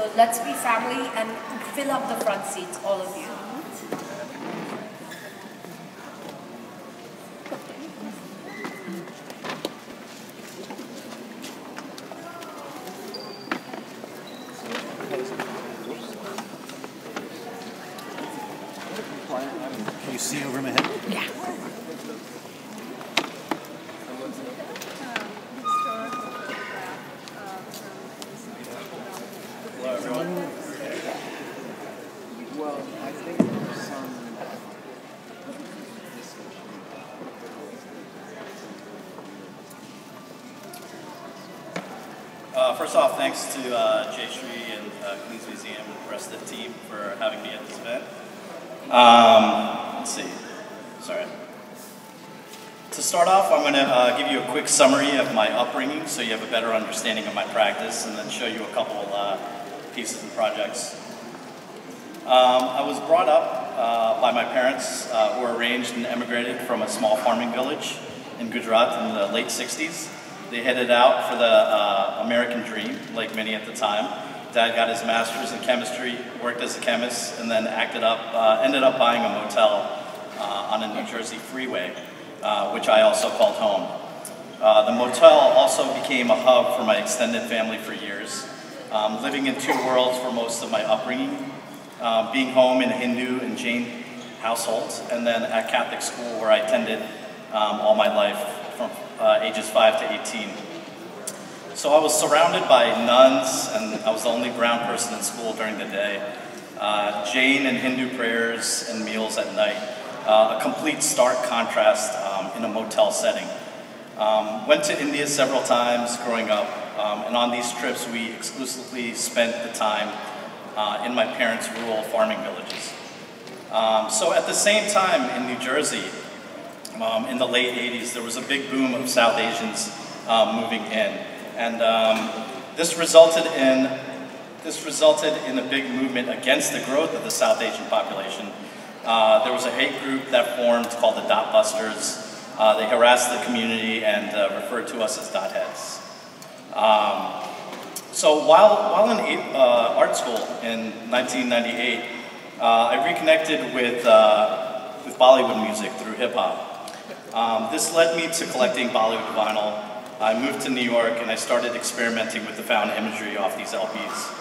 So let's be family and fill up the front seats, all of you. Can you see over my head? Yeah. Hello, everyone. Well, I think there's some. First off, thanks to Jay Shree and Queens Museum and the rest of the team for having me at this event. Let's see. Sorry. To start off, I'm going to give you a quick summary of my upbringing so you have a better understanding of my practice, and then show you a couple pieces and projects. I was brought up by my parents who were arranged and emigrated from a small farming village in Gujarat in the late 60s. They headed out for the American dream, like many at the time. Dad got his master's in chemistry, worked as a chemist, and then ended up buying a motel on a New Jersey freeway, which I also called home. The motel also became a hub for my extended family for years, living in two worlds for most of my upbringing, being home in a Hindu and Jain households, and then at Catholic school where I attended all my life from ages 5 to 18. So I was surrounded by nuns, and I was the only brown person in school during the day. Jain and Hindu prayers and meals at night. A complete stark contrast in a motel setting. Went to India several times growing up, and on these trips we exclusively spent the time in my parents' rural farming villages. So at the same time in New Jersey, in the late 80s, there was a big boom of South Asians moving in. And this resulted in a big movement against the growth of the South Asian population. There was a hate group that formed called the Dot Busters. They harassed the community and referred to us as Dot Heads. So while in art school in 1998, I reconnected with Bollywood music through hip hop. This led me to collecting Bollywood vinyl. I moved to New York and I started experimenting with the found imagery off these LPs.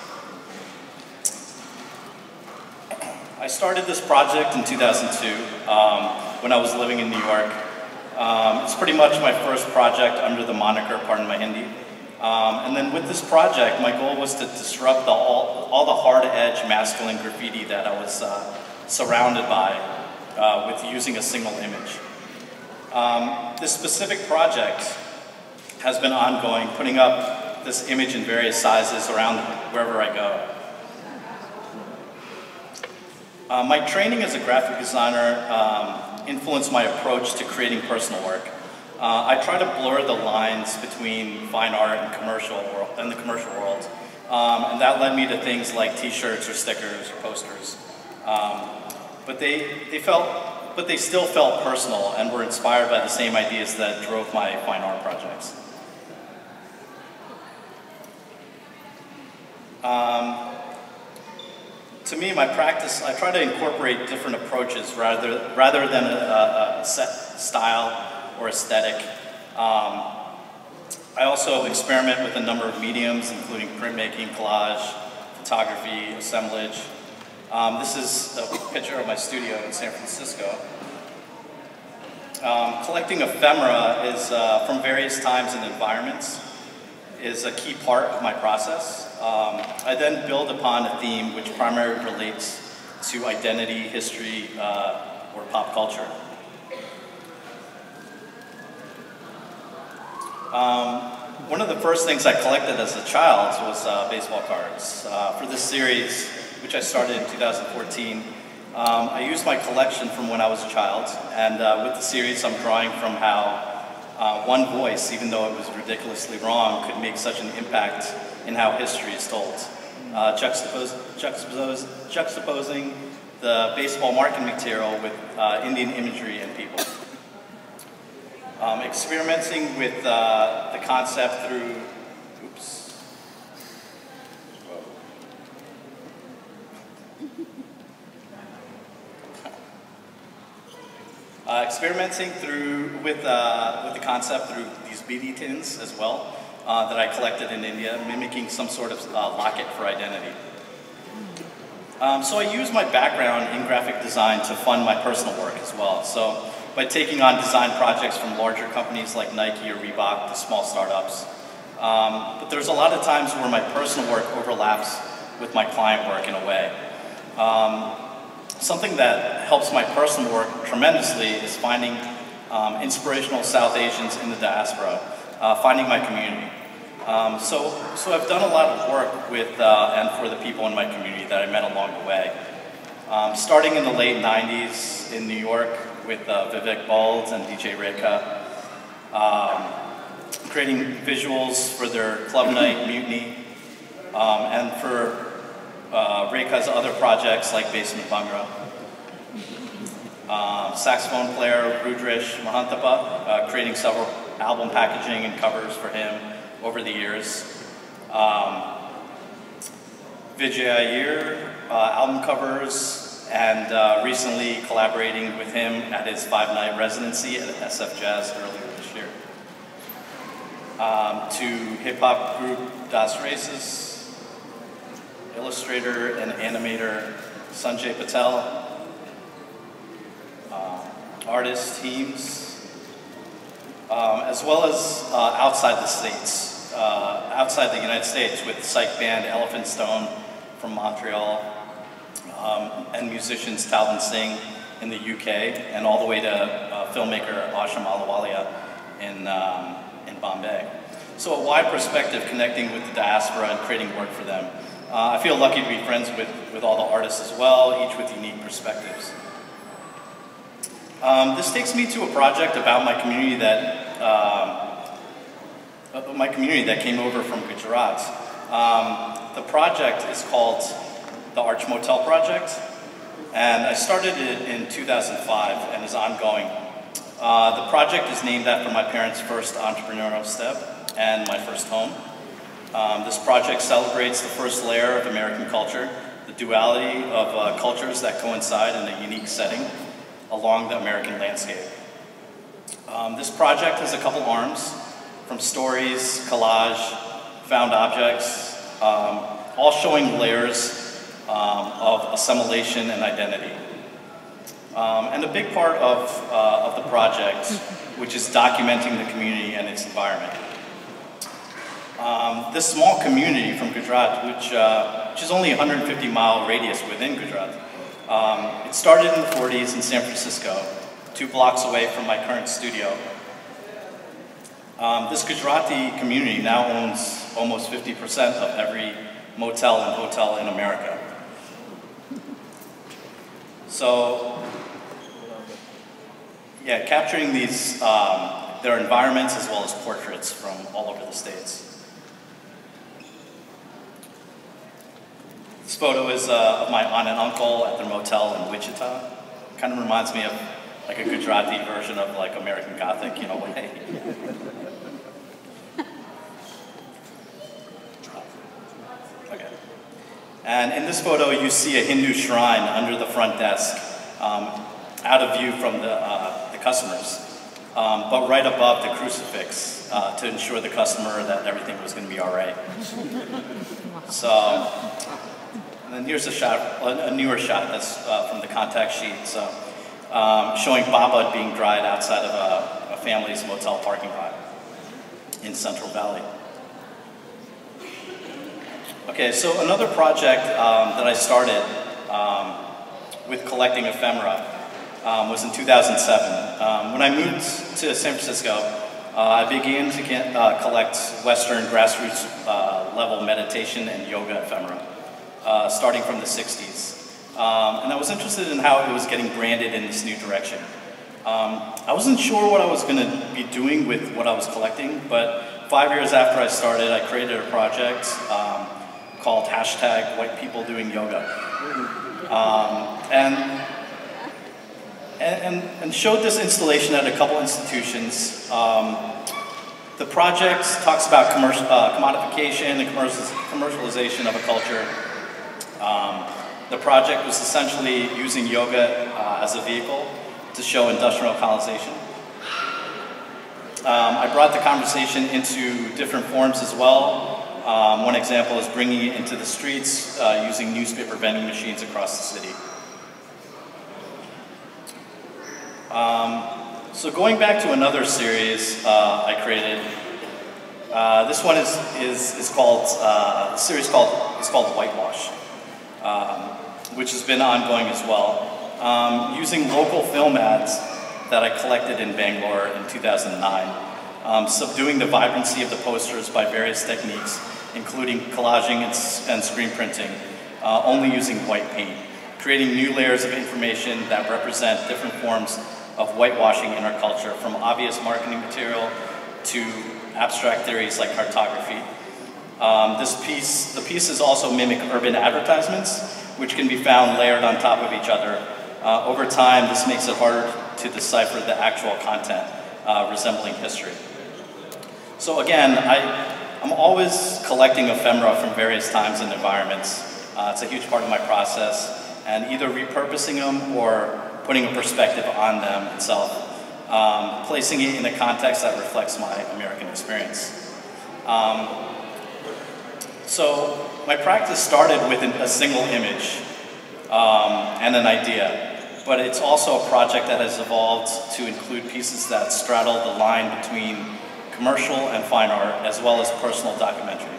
I started this project in 2002 when I was living in New York. It's pretty much my first project under the moniker Pardon My Hindi. And then with this project, my goal was to disrupt all the hard-edge masculine graffiti that I was surrounded by with using a single image. This specific project has been ongoing, putting up this image in various sizes around wherever I go. My training as a graphic designer influenced my approach to creating personal work. I try to blur the lines between fine art and the commercial world, and that led me to things like T-shirts or stickers or posters. But they still felt personal and were inspired by the same ideas that drove my fine art projects. To me, my practice, I try to incorporate different approaches rather than a set style or aesthetic. I also experiment with a number of mediums, including printmaking, collage, photography, assemblage. This is a picture of my studio in San Francisco. Collecting ephemera is, from various times and environments, is a key part of my process. I then build upon a theme which primarily relates to identity, history, or pop culture. One of the first things I collected as a child was baseball cards. For this series, which I started in 2014, I used my collection from when I was a child, and with the series I'm drawing from how one voice, even though it was ridiculously wrong, could make such an impact in how history is told. Juxtaposing the baseball marketing material with Indian imagery and people. Experimenting with the concept through, Experimenting with the concept through these BD tins as well that I collected in India, mimicking some sort of locket for identity. So I use my background in graphic design to fund my personal work as well. So by taking on design projects from larger companies like Nike or Reebok to small startups. But there's a lot of times where my personal work overlaps with my client work in a way. Something that helps my personal work tremendously is finding inspirational South Asians in the diaspora, finding my community. So I've done a lot of work with and for the people in my community that I met along the way. Starting in the late 90s in New York with Vivek Bald and DJ Rekha, creating visuals for their club night, Mutiny, and for Rekha's other projects like Basement Bhangra. Saxophone player Rudresh Mahantapa, creating several album packaging and covers for him over the years. Vijay Iyer, album covers, and recently collaborating with him at his 5-night residency at SF Jazz earlier this year. To hip-hop group Das Races, illustrator and animator Sanjay Patel, artist teams, as well as outside the States, outside the United States with psych band Elephant Stone from Montreal, and musicians Talvin Singh in the UK, and all the way to filmmaker Asham Ahluwalia in Bombay. So a wide perspective connecting with the diaspora and creating work for them. I feel lucky to be friends with all the artists as well, each with unique perspectives. This takes me to a project about my community that came over from Gujarat. The project is called the Arch Motel Project, and I started it in 2005 and is ongoing. The project is named after my parents' first entrepreneurial step and my first home. This project celebrates the first layer of American culture, the duality of cultures that coincide in a unique setting along the American landscape. This project has a couple arms, from stories, collage, found objects, all showing layers of assimilation and identity. And a big part of the project, which is documenting the community and its environment. This small community from Gujarat, which is only a 150-mile radius within Gujarat, it started in the 40s in San Francisco, 2 blocks away from my current studio. This Gujarati community now owns almost 50% of every motel and hotel in America. So, yeah, capturing these, their environments as well as portraits from all over the States. This photo is of my aunt and uncle at their motel in Wichita. Kind of reminds me of like a Gujarati version of like American Gothic, in a way. Okay. And in this photo, you see a Hindu shrine under the front desk, out of view from the customers, but right above the crucifix to ensure the customer that everything was going to be all right. So. And then here's a shot, a newer shot that's from the contact sheet. So, showing Baba being dried outside of a family's motel parking lot in Central Valley. Okay, so another project that I started with collecting ephemera was in 2007. When I moved to San Francisco, I began to collect Western grassroots level meditation and yoga ephemera. Starting from the 60s. And I was interested in how it was getting branded in this new direction. I wasn't sure what I was going to be doing with what I was collecting, but 5 years after I started, I created a project called #WhitePeopleDoingYoga. And showed this installation at a couple institutions. The project talks about commodification and commercialization of a culture. The project was essentially using yoga as a vehicle to show industrial colonization. I brought the conversation into different forms as well. One example is bringing it into the streets using newspaper vending machines across the city. So going back to another series I created, this one is called the series is called Whitewash, which has been ongoing as well, using local film ads that I collected in Bangalore in 2009, subduing the vibrancy of the posters by various techniques, including collaging and screen printing, only using white paint, creating new layers of information that represent different forms of whitewashing in our culture, from obvious marketing material to abstract theories like cartography. The pieces also mimic urban advertisements, which can be found layered on top of each other. Over time, this makes it harder to decipher the actual content, resembling history. So again, I'm always collecting ephemera from various times and environments. It's a huge part of my process, and either repurposing them or putting a perspective on them itself, placing it in a context that reflects my American experience. So my practice started with a single image and an idea, but it's also a project that has evolved to include pieces that straddle the line between commercial and fine art, as well as personal documentary.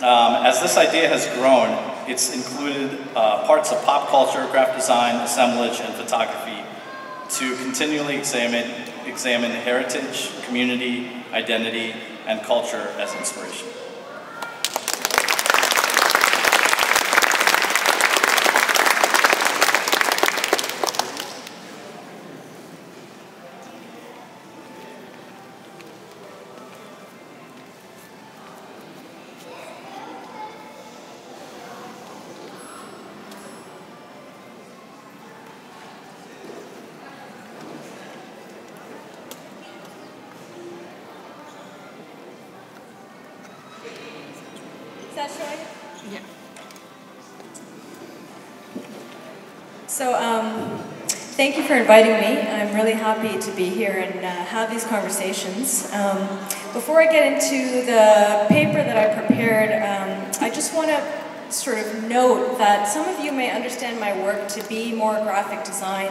As this idea has grown, it's included parts of pop culture, graphic design, assemblage, and photography to continually examine heritage, community, identity, and culture as inspiration. Is that showing? Yeah. So, thank you for inviting me. I'm really happy to be here and have these conversations. Before I get into the paper that I prepared, I just want to sort of note that some of you may understand my work to be more graphic design,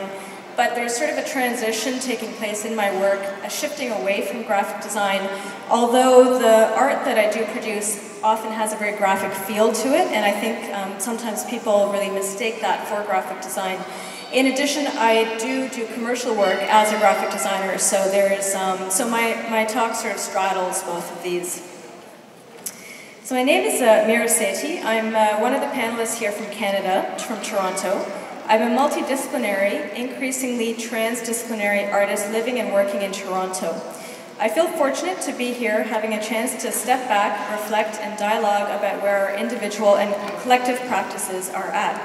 but there's sort of a transition taking place in my work, a shifting away from graphic design, although the art that I do produce often has a very graphic feel to it, and I think sometimes people really mistake that for graphic design. In addition, I do commercial work as a graphic designer, so there's so my talk sort of straddles both of these. So my name is Meera Sethi. I'm one of the panelists here from Canada, from Toronto. I'm a multidisciplinary, increasingly transdisciplinary artist living and working in Toronto. I feel fortunate to be here, having a chance to step back, reflect, and dialogue about where our individual and collective practices are at.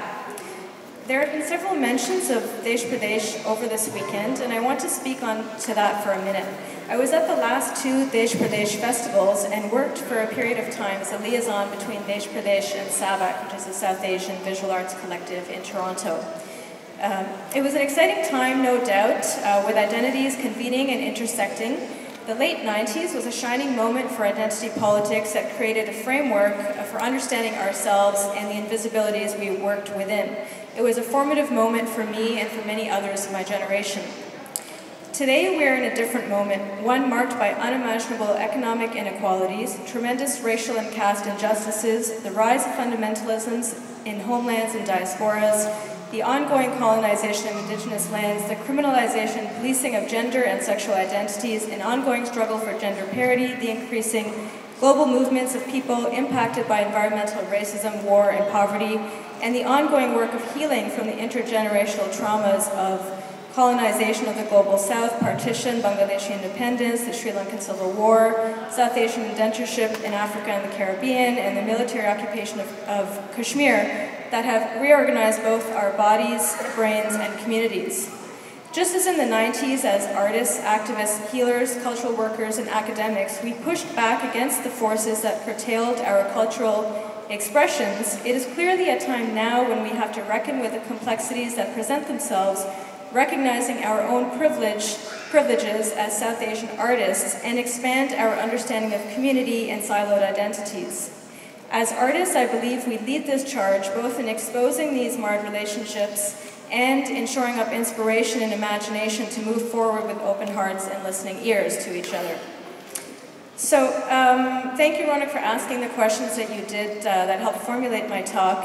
There have been several mentions of Desh Pradesh over this weekend, and I want to speak on to that for a minute. I was at the last two Desh Pradesh festivals and worked for a period of time as a liaison between Desh Pradesh and SAVAC, which is a South Asian visual arts collective in Toronto. It was an exciting time, no doubt, with identities convening and intersecting. The late 90s was a shining moment for identity politics that created a framework for understanding ourselves and the invisibilities we worked within. It was a formative moment for me and for many others in my generation. Today we are in a different moment, one marked by unimaginable economic inequalities, tremendous racial and caste injustices, the rise of fundamentalisms in homelands and diasporas, the ongoing colonization of indigenous lands, the criminalization and policing of gender and sexual identities, an ongoing struggle for gender parity, the increasing global movements of people impacted by environmental racism, war, and poverty, and the ongoing work of healing from the intergenerational traumas of colonization of the Global South, partition, Bangladeshi independence, the Sri Lankan Civil War, South Asian indentureship in Africa and the Caribbean, and the military occupation of Kashmir that have reorganized both our bodies, brains, and communities. Just as in the 90s, as artists, activists, healers, cultural workers, and academics, we pushed back against the forces that curtailed our cultural expressions, it is clearly a time now when we have to reckon with the complexities that present themselves, recognizing our own privileges as South Asian artists, and expand our understanding of community and siloed identities. As artists, I believe we lead this charge both in exposing these marred relationships and in shoring up inspiration and imagination to move forward with open hearts and listening ears to each other. So, thank you, Ronak, for asking the questions that you did that helped formulate my talk.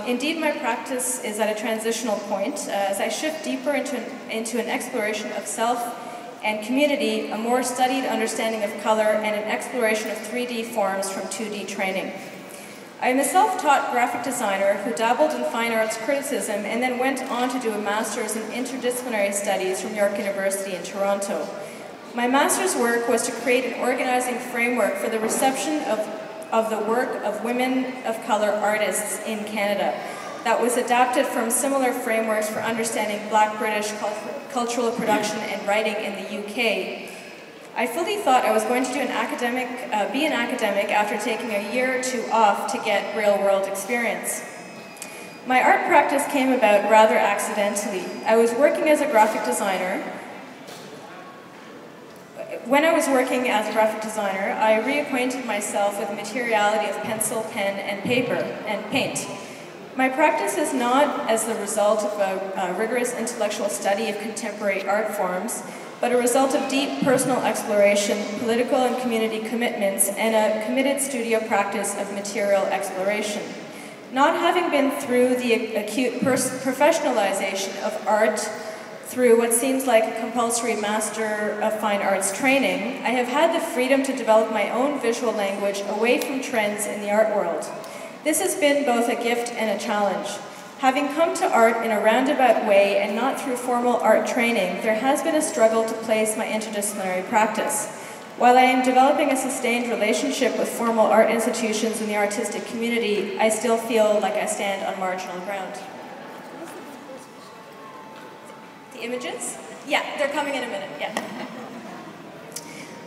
Indeed, my practice is at a transitional point as I shift deeper into an exploration of self and community, a more studied understanding of color, and an exploration of 3D forms from 2D training. I am a self-taught graphic designer who dabbled in fine arts criticism and then went on to do a master's in interdisciplinary studies from York University in Toronto. My master's work was to create an organizing framework for the reception of the work of women of color artists in Canada that was adapted from similar frameworks for understanding Black British cultural production and writing in the UK. I fully thought I was going to be an academic after taking a year or two off to get real-world experience. My art practice came about rather accidentally. I was working as a graphic designer. When I was working as a graphic designer, I reacquainted myself with the materiality of pencil, pen, and paper, and paint. My practice is not as the result of a rigorous intellectual study of contemporary art forms, but a result of deep personal exploration, political and community commitments, and a committed studio practice of material exploration. Not having been through the acute professionalization of art through what seems like a compulsory Master of Fine Arts training, I have had the freedom to develop my own visual language away from trends in the art world. This has been both a gift and a challenge. Having come to art in a roundabout way and not through formal art training, there has been a struggle to place my interdisciplinary practice. While I am developing a sustained relationship with formal art institutions in the artistic community, I still feel like I stand on marginal ground. The images? Yeah, they're coming in a minute, yeah.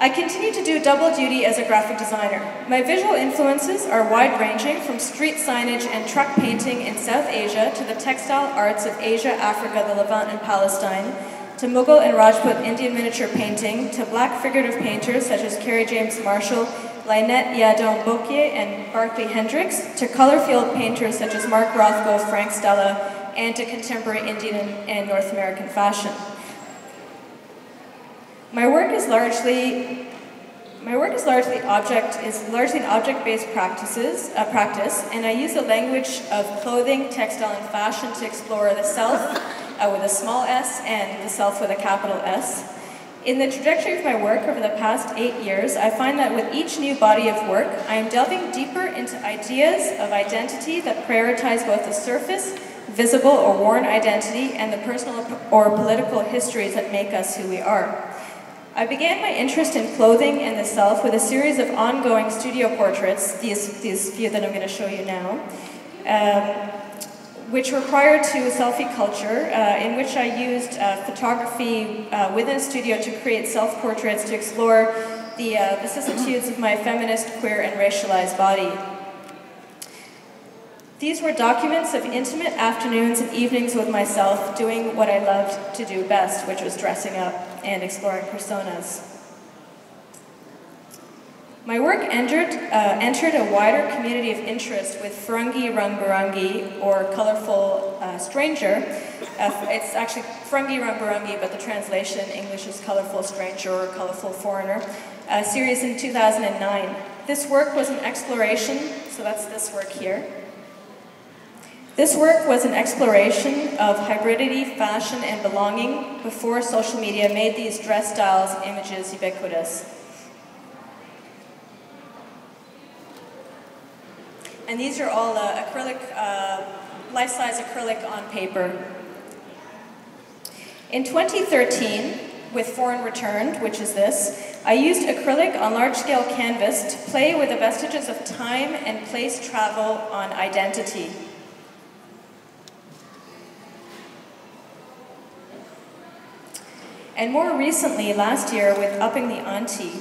I continue to do double duty as a graphic designer. My visual influences are wide-ranging from street signage and truck painting in South Asia to the textile arts of Asia, Africa, the Levant, and Palestine, to Mughal and Rajput Indian miniature painting, to black figurative painters such as Kerry James Marshall, Lynette Yadon Bocquier, and Barclay Hendricks, to color field painters such as Mark Rothko, Frank Stella, and to contemporary Indian and North American fashion. My work is largely an object-based practice, and I use the language of clothing, textile, and fashion to explore the self with a small s and the self with a capital S. In the trajectory of my work over the past 8 years, I find that with each new body of work, I am delving deeper into ideas of identity that prioritize both the surface, visible or worn identity, and the personal or political histories that make us who we are. I began my interest in clothing and the self with a series of ongoing studio portraits, these few that I'm going to show you now, which were prior to selfie culture, in which I used photography within a studio to create self-portraits to explore the vicissitudes of my feminist, queer, and racialized body. These were documents of intimate afternoons and evenings with myself, doing what I loved to do best, which was dressing up and exploring personas. My work entered a wider community of interest with Ferungi Rangbarangi, or Colorful Stranger. It's actually Ferungi Rangbarangi, but the translation in English is Colorful Stranger or Colorful Foreigner, a series in 2009. This work was an exploration, so that's this work here. This work was an exploration of hybridity, fashion, and belonging before social media made these dress styles and images ubiquitous. And these are all acrylic, life-size acrylic on paper. In 2013, with Foreign Returned, which is this, I used acrylic on large-scale canvas to play with the vestiges of time and place travel on identity. And more recently, last year, with Upping the Auntie,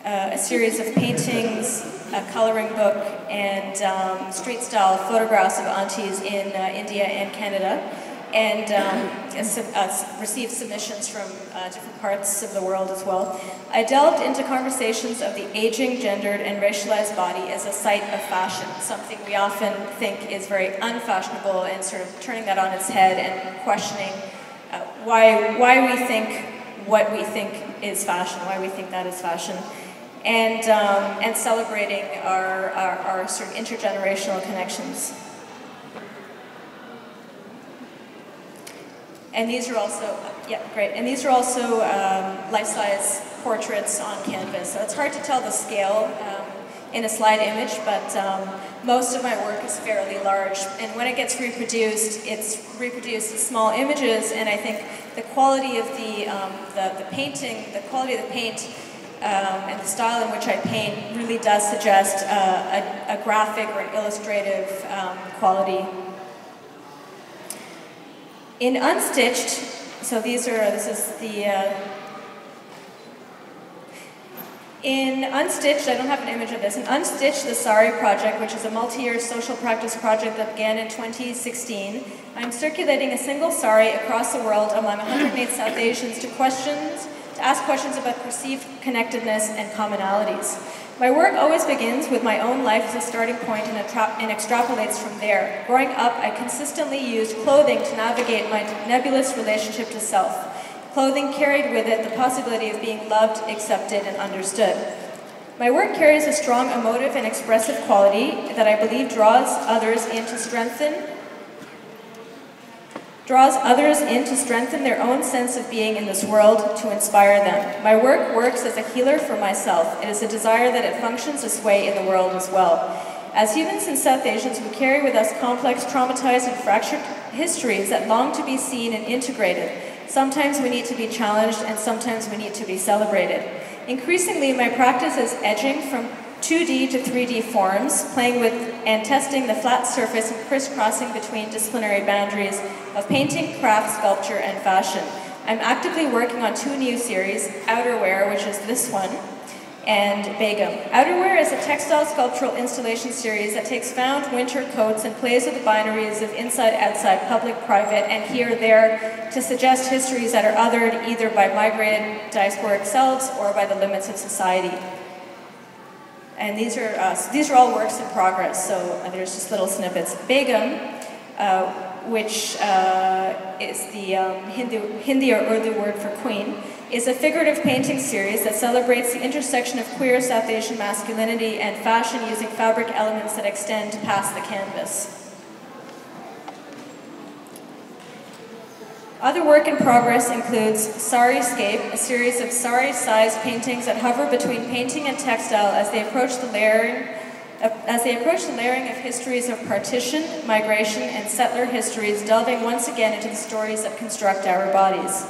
a series of paintings a coloring book, and street-style photographs of aunties in India and Canada, and received submissions from different parts of the world as well. I delved into conversations of the aging, gendered, and racialized body as a site of fashion, something we often think is very unfashionable, and sort of turning that on its head and questioning why we think what we think is fashion, why we think that is fashion, and celebrating our sort of intergenerational connections. And these are also, great. And these are also life-size portraits on canvas. So it's hard to tell the scale in a slide image, but most of my work is fairly large. And when it gets reproduced, it's reproduced as small images. And I think the quality of the painting, the quality of the paint, and the style in which I paint really does suggest a graphic or an illustrative quality. In Unstitched, so in Unstitched, I don't have an image of this. In Unstitched, the Sari Project, which is a multi-year social practice project that began in 2016, I'm circulating a single sari across the world among 108 South Asians to ask questions about perceived connectedness and commonalities. My work always begins with my own life as a starting point and extrapolates from there. Growing up, I consistently used clothing to navigate my nebulous relationship to self. Clothing carried with it the possibility of being loved, accepted, and understood. My work carries a strong emotive and expressive quality that I believe draws others in to strengthen their own sense of being in this world, to inspire them. My work works as a healer for myself. It is a desire that it functions this way in the world as well. As humans and South Asians, we carry with us complex, traumatized, and fractured histories that long to be seen and integrated. Sometimes we need to be challenged, and sometimes we need to be celebrated. Increasingly, my practice is edging from 2D to 3D forms, playing with and testing the flat surface and crisscrossing between disciplinary boundaries of painting, craft, sculpture, and fashion. I'm actively working on 2 new series, Outerwear, which is this one, and Begum. Outerwear is a textile sculptural installation series that takes found winter coats and plays with the binaries of inside, outside, public, private, and here, there, to suggest histories that are othered either by migrated diasporic selves or by the limits of society. And these are all works in progress, so there's just little snippets. Begum, which is the Hindi or Urdu word for queen, is a figurative painting series that celebrates the intersection of queer South Asian masculinity and fashion using fabric elements that extend past the canvas. Other work in progress includes Sariscape, a series of sari-sized paintings that hover between painting and textile as they approach the layering of histories of partition, migration, and settler histories, delving once again into the stories that construct our bodies.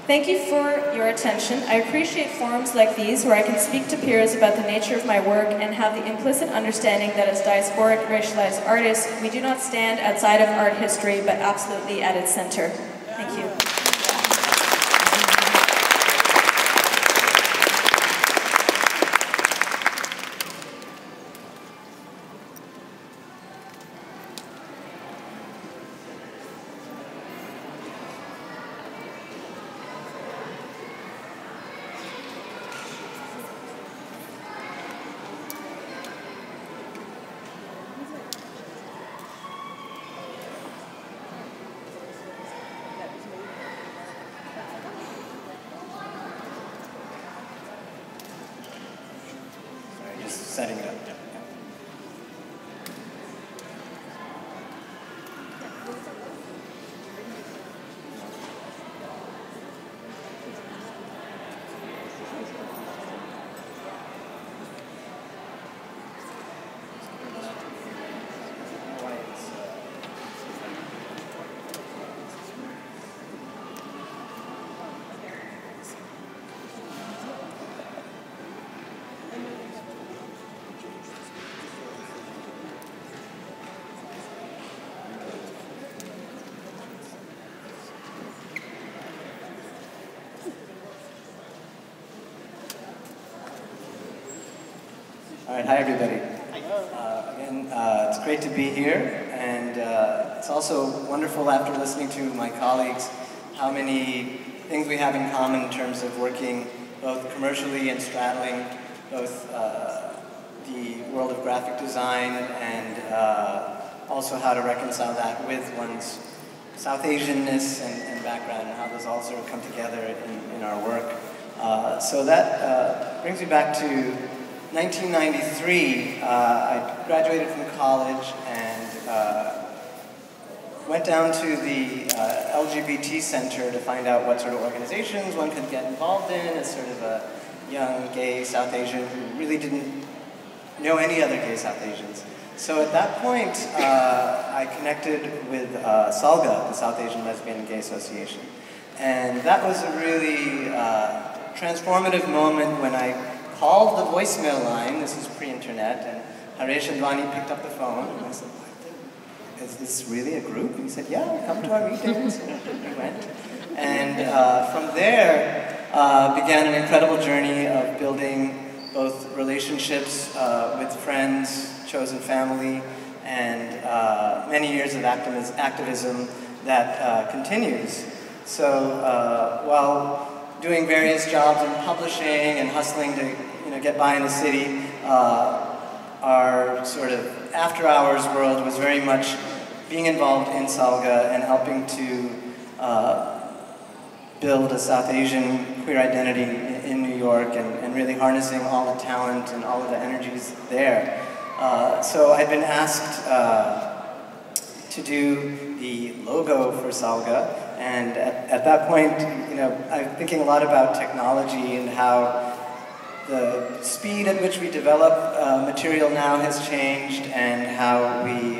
Thank you for your attention. I appreciate forums like these where I can speak to peers about the nature of my work and have the implicit understanding that as diasporic, racialized artists, we do not stand outside of art history, but absolutely at its center. Thank you. All right, hi everybody. Again, it's great to be here, and it's also wonderful after listening to my colleagues how many things we have in common in terms of working both commercially and straddling both the world of graphic design and also how to reconcile that with one's South Asianness and background and how those all sort of come together in our work. So that brings me back to 1993. I graduated from college and went down to the LGBT Center to find out what sort of organizations one could get involved in as sort of a young gay South Asian who really didn't know any other gay South Asians. So at that point, I connected with SALGA, the South Asian Lesbian and Gay Association. And that was a really transformative moment when I called the voicemail line. This was pre-internet, and Haresh Andwani picked up the phone, and I said, is this really a group? And he said, yeah, come to our meetings. And we went. And from there began an incredible journey of building both relationships with friends, chosen family, and many years of activism that continues. So while doing various jobs in publishing and hustling to get by in the city, our sort of after-hours world was very much being involved in SALGA and helping to build a South Asian queer identity in New York and really harnessing all the talent and all of the energies there. So I'd been asked to do the logo for SALGA, and at that point, I'm thinking a lot about technology and how the speed at which we develop material now has changed and how we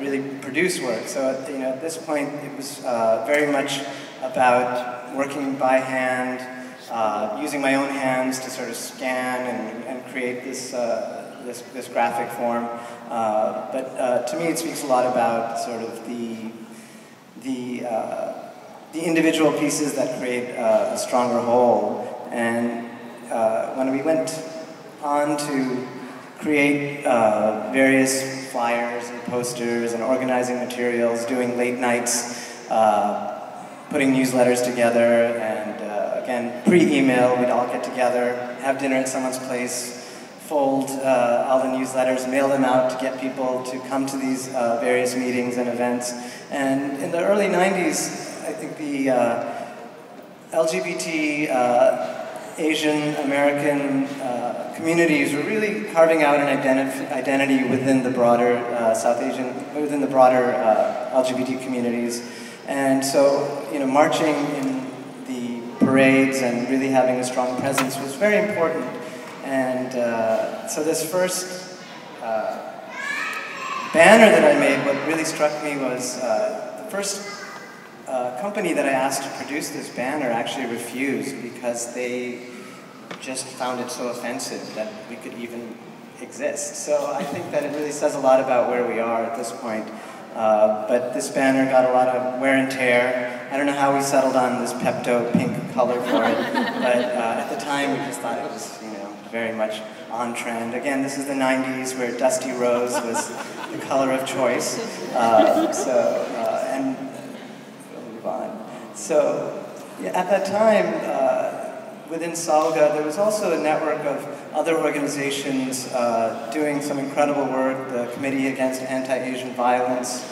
really produce work. So at this point, it was very much about working by hand, using my own hands to sort of scan and create this graphic form. But to me, it speaks a lot about sort of the individual pieces that create a stronger whole. And when we went on to create various flyers and posters and organizing materials, doing late nights, putting newsletters together, and again, pre-email, we'd all get together, have dinner at someone's place, fold all the newsletters, mail them out to get people to come to these various meetings and events. And in the early 90s, I think the LGBT Asian American communities were really carving out an identity within the broader within the broader LGBT communities. And so, marching in the parades and really having a strong presence was very important. And so this first banner that I made, what really struck me was the first company that I asked to produce this banner actually refused because they just found it so offensive that we could even exist. So I think that it really says a lot about where we are at this point. But this banner got a lot of wear and tear. I don't know how we settled on this Pepto pink color for it, but at the time we just thought it was, very much on trend. Again, this is the 90s where dusty rose was the color of choice. And we'll move on. So yeah, at that time, within SALGA, there was also a network of other organizations doing some incredible work, the Committee Against Anti-Asian Violence,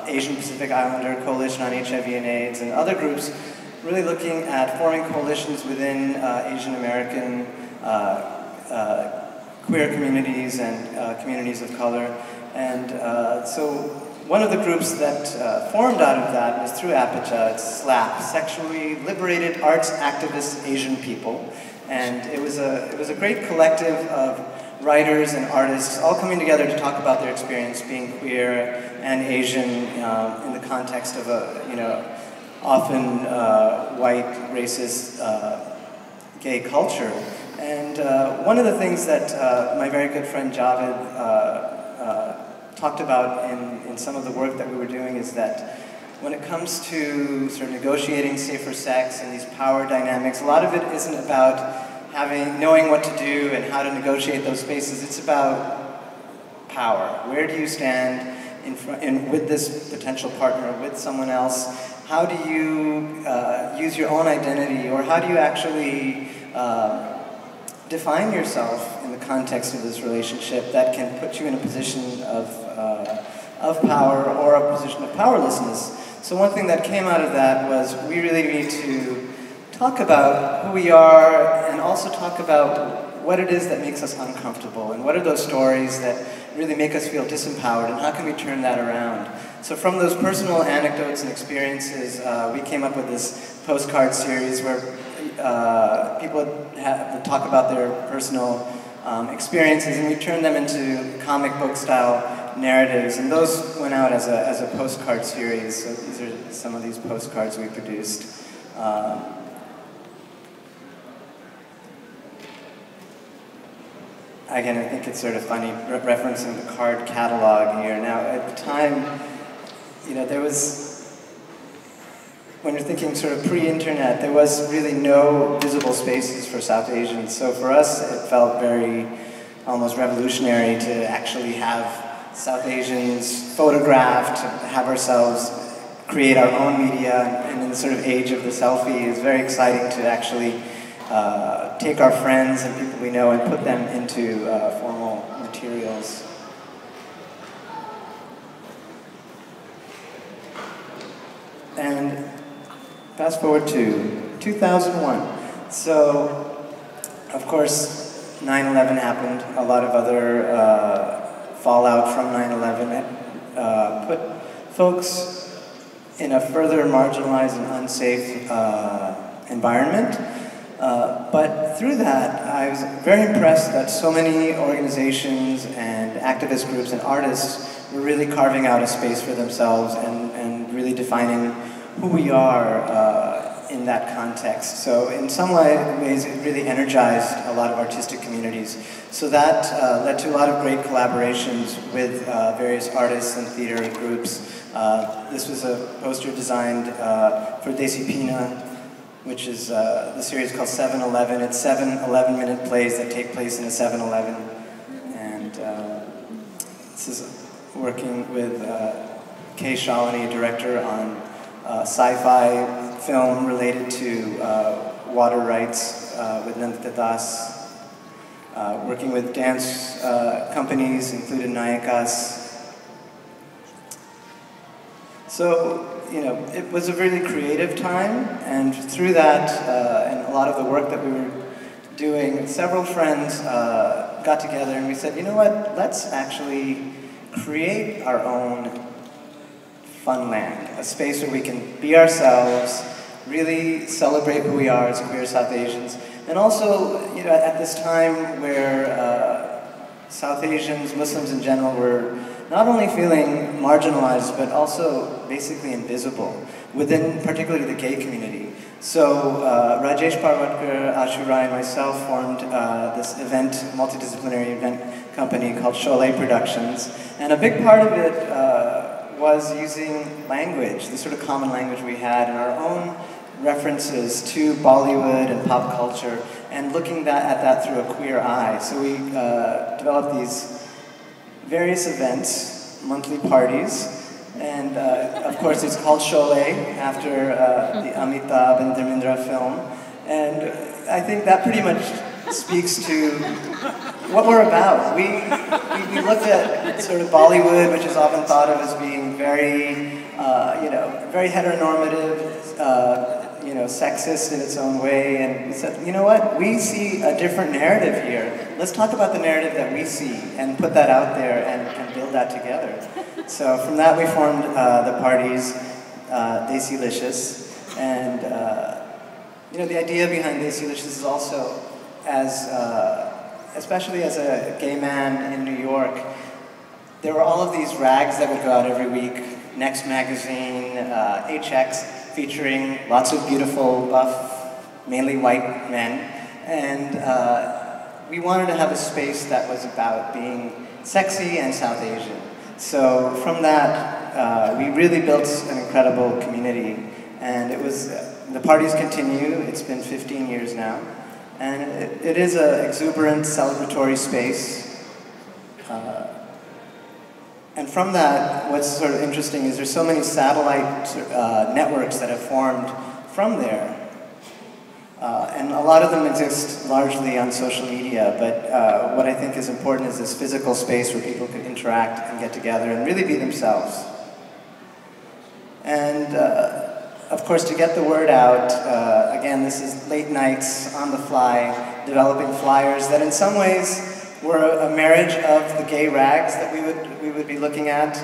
Asian Pacific Islander Coalition on HIV and AIDS, and other groups really looking at forming coalitions within Asian American queer communities and communities of color. And so one of the groups that formed out of that was through APACHA. It's SLAP, Sexually Liberated Arts Activist Asian People. And it was a great collective of writers and artists all coming together to talk about their experience being queer and Asian in the context of a, often white, racist, gay culture. And one of the things that my very good friend Javed talked about in some of the work that we were doing is that when it comes to sort of negotiating safer sex and these power dynamics, a lot of it isn't about knowing what to do and how to negotiate those spaces. It's about power. Where do you stand with this potential partner, with someone else? How do you use your own identity, or how do you actually define yourself in the context of this relationship that can put you in a position of power or a position of powerlessness? So one thing that came out of that was we really need to talk about who we are and also talk about what it is that makes us uncomfortable and what are those stories that really make us feel disempowered and how can we turn that around. So from those personal anecdotes and experiences, we came up with this postcard series where people would talk about their personal experiences, and we turned them into comic book style narratives, and those went out as a postcard series. So these are some of these postcards we produced. Again, I think it's sort of funny referencing the card catalog here. Now, at the time, you know, there was, when you're thinking sort of pre-internet, there was really no visible spaces for South Asians. So for us, it felt very almost revolutionary to actually have South Asians photographed, to have ourselves create our own media, and in the sort of age of the selfie, it's very exciting to actually take our friends and people we know and put them into formal materials. And fast forward to 2001. So, of course, 9/11 happened. A lot of other fallout from 9/11 put folks in a further marginalized and unsafe environment. But through that, I was very impressed that so many organizations and activist groups and artists were really carving out a space for themselves and really defining who we are in that context. So in some ways, it really energized a lot of artistic communities. So that led to a lot of great collaborations with various artists and theater groups. This was a poster designed for Desi Pina, which is the series called 7-Eleven. It's 7 11-minute plays that take place in a 7-Eleven. And this is working with Kay Shalini, director on sci-fi film related to water rights with Nandita Das. Working with dance companies, including Nayakas. So, you know, it was a really creative time, and through that, and a lot of the work that we were doing, several friends got together and we said, you know what, let's actually create our own fun land, a space where we can be ourselves, really celebrate who we are as queer South Asians, and also, you know, at this time where South Asians, Muslims in general, were not only feeling marginalized, but also basically invisible within particularly the gay community. So Rajesh Parvatkar, Ashu Rai, and myself formed this event, multidisciplinary event company called Sholay Productions. And a big part of it was using language, the sort of common language we had, and our own references to Bollywood and pop culture, and looking at that through a queer eye. So we developed these various events, monthly parties, and of course it's called Sholay after the Amitabh and Dharmendra film, and I think that pretty much speaks to what we're about. We looked at sort of Bollywood, which is often thought of as being very, you know, very heteronormative, you know, sexist in its own way, and we said, you know what, we see a different narrative here. Let's talk about the narrative that we see and put that out there and build that together. So from that we formed the parties, Desilicious, and you know, the idea behind Desilicious is also, as especially as a gay man in New York, there were all of these rags that would go out every week. Next Magazine, HX, featuring lots of beautiful, buff, mainly white men. And we wanted to have a space that was about being sexy and South Asian. So from that, we really built an incredible community. And it was, the parties continue, it's been 15 years now. And it is an exuberant, celebratory space. And from that, what's sort of interesting is there's so many satellite networks that have formed from there. And a lot of them exist largely on social media, but what I think is important is this physical space where people can interact and get together and really be themselves. And of course, to get the word out, again, this is late nights, on the fly, developing flyers that in some ways were a marriage of the gay rags that we would be looking at,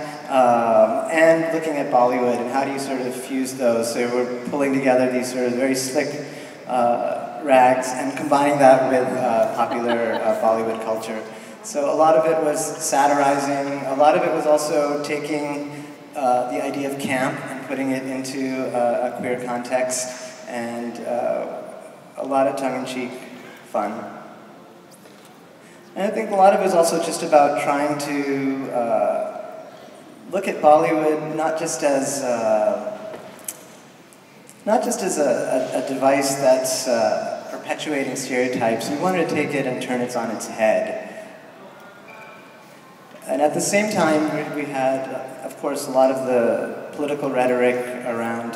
and looking at Bollywood and how do you sort of fuse those. So we're pulling together these sort of very slick rags and combining that with popular Bollywood culture. So a lot of it was satirizing, a lot of it was also taking the idea of camp and putting it into a queer context, and a lot of tongue-in-cheek fun. And I think a lot of it is also just about trying to look at Bollywood not just as a device that's perpetuating stereotypes. We wanted to take it and turn it on its head. And at the same time, we had, of course, a lot of the political rhetoric around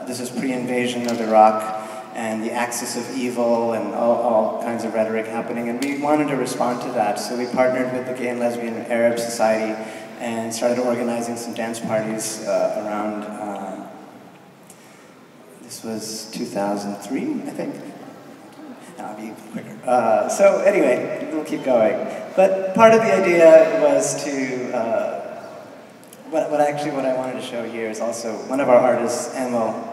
this is pre-invasion of Iraq and the axis of evil and all kinds of rhetoric happening. And we wanted to respond to that. So we partnered with the Gay and Lesbian Arab Society and started organizing some dance parties around, this was 2003, I think. I'll be quicker. So anyway, we'll keep going. But part of the idea was to, what I wanted to show here is also one of our artists, Anmol.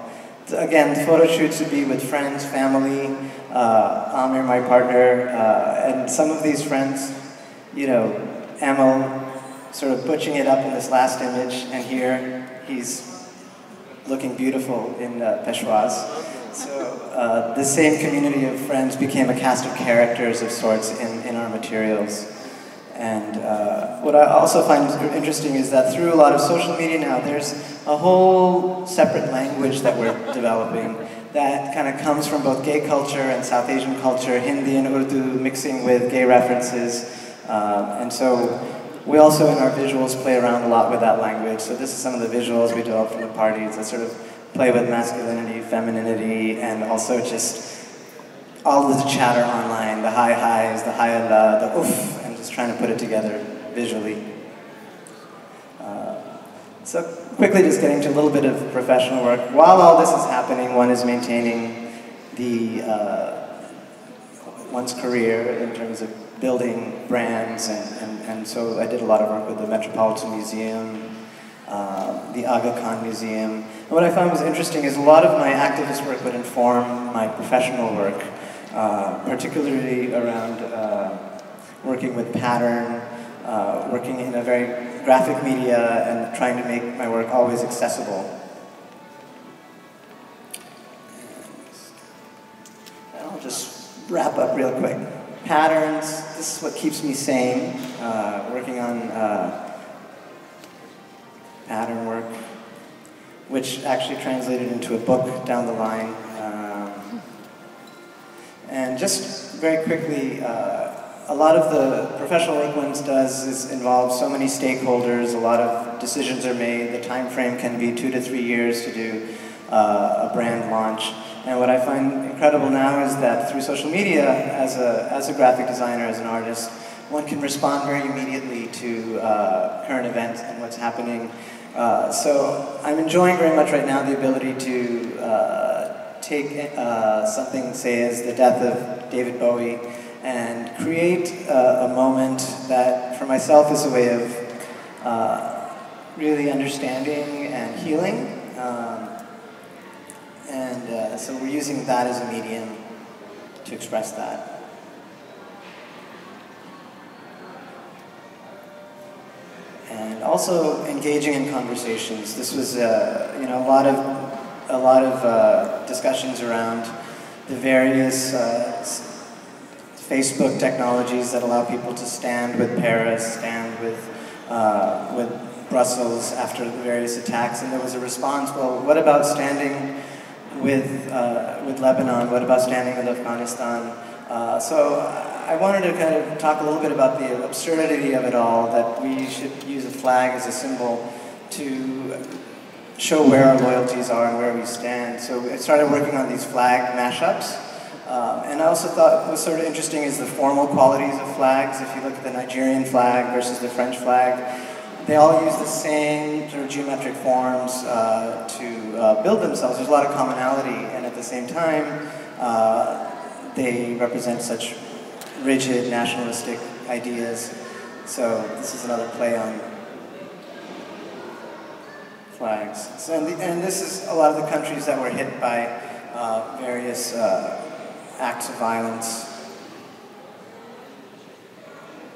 Again, the photo shoots would be with friends, family, Amir, my partner, and some of these friends, you know, Amol sort of butching it up in this last image, and here he's looking beautiful in Peshwas. So the same community of friends became a cast of characters of sorts in our materials. And what I also find interesting is that through a lot of social media now, there's a whole separate language that we're developing that kind of comes from both gay culture and South Asian culture, Hindi and Urdu mixing with gay references. And so we also in our visuals play around a lot with that language. So this is some of the visuals we developed from the parties that sort of play with masculinity, femininity, and also just all of the chatter online, the high highs, the high Allah, the oof, and just trying to put it together visually. So quickly just getting to a little bit of professional work. While all this is happening, one is maintaining the one's career in terms of building brands, and so I did a lot of work with the Metropolitan Museum, the Aga Khan Museum. And what I found was interesting is a lot of my activist work would inform my professional work, particularly around working with pattern, working in a very graphic media, and trying to make my work always accessible. And I'll just wrap up real quick. Patterns, this is what keeps me sane, working on pattern work, which actually translated into a book down the line. And just very quickly, a lot of the professional work one does is involve so many stakeholders, a lot of decisions are made, the time frame can be 2 to 3 years to do a brand launch. And what I find incredible now is that through social media, as a graphic designer, as an artist, one can respond very immediately to current events and what's happening. So I'm enjoying very much right now the ability to take something, say, as the death of David Bowie, and create a moment that, for myself, is a way of really understanding and healing. So we're using that as a medium to express that. And also engaging in conversations. This was, you know, a lot of discussions around the various Facebook technologies that allow people to stand with Paris, stand with Brussels after the various attacks, and there was a response, well, what about standing with Lebanon? What about standing with Afghanistan? So I wanted to kind of talk a little bit about the absurdity of it all, that we should use a flag as a symbol to show where our loyalties are and where we stand. So I started working on these flag mashups. And I also thought what was sort of interesting is the formal qualities of flags. If you look at the Nigerian flag versus the French flag, they all use the same sort of geometric forms to build themselves. There's a lot of commonality, and at the same time, they represent such rigid nationalistic ideas. So this is another play on flags. So, and this is a lot of the countries that were hit by various acts of violence.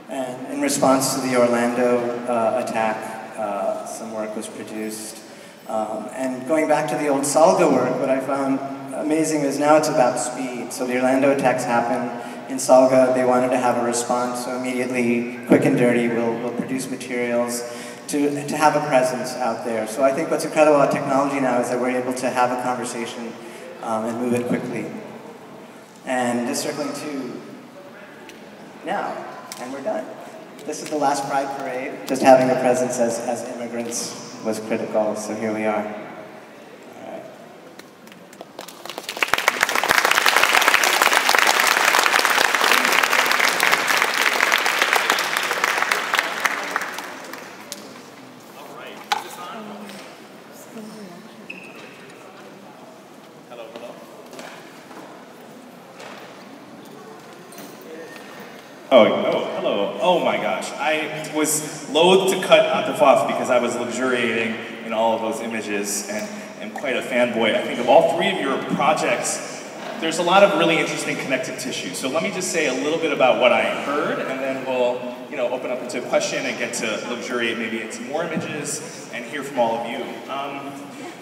And in response to the Orlando attack, some work was produced. And going back to the old Salga work, what I found amazing is now it's about speed. So the Orlando attacks happened. In Salga, they wanted to have a response, so immediately, quick and dirty, we'll produce materials to have a presence out there. So I think what's incredible about technology now is that we're able to have a conversation and move it quickly. And just circling to now, and we're done. This is the last Pride Parade. Just having a presence as immigrants was critical, so here we are. Hello. Oh my gosh. I was loath to cut Atif off because I was luxuriating in all of those images and am quite a fanboy. I think of all three of your projects, there's a lot of really interesting connective tissue. So let me just say a little bit about what I heard, and then we'll open up into a question and get to luxuriate maybe into more images and hear from all of you.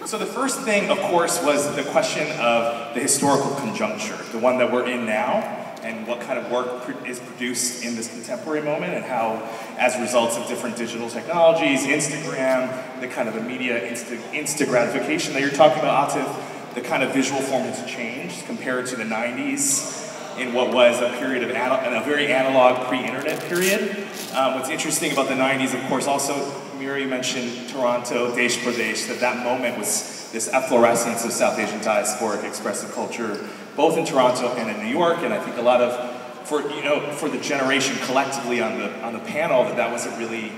So the first thing, of course, was the question of the historical conjuncture, the one that we're in now, and what kind of work is produced in this contemporary moment, and how, as results of different digital technologies, Instagram, the kind of immediate insta gratification that you're talking about, Atif, the kind of visual form has changed compared to the 90s in what was a period of a very analog pre-internet period. What's interesting about the 90s, of course, also, Miri mentioned Toronto, Desh Pradesh, that moment was this efflorescence of South Asian diasporic expressive culture, both in Toronto and in New York, and I think a lot of, for the generation collectively on the panel, that was a really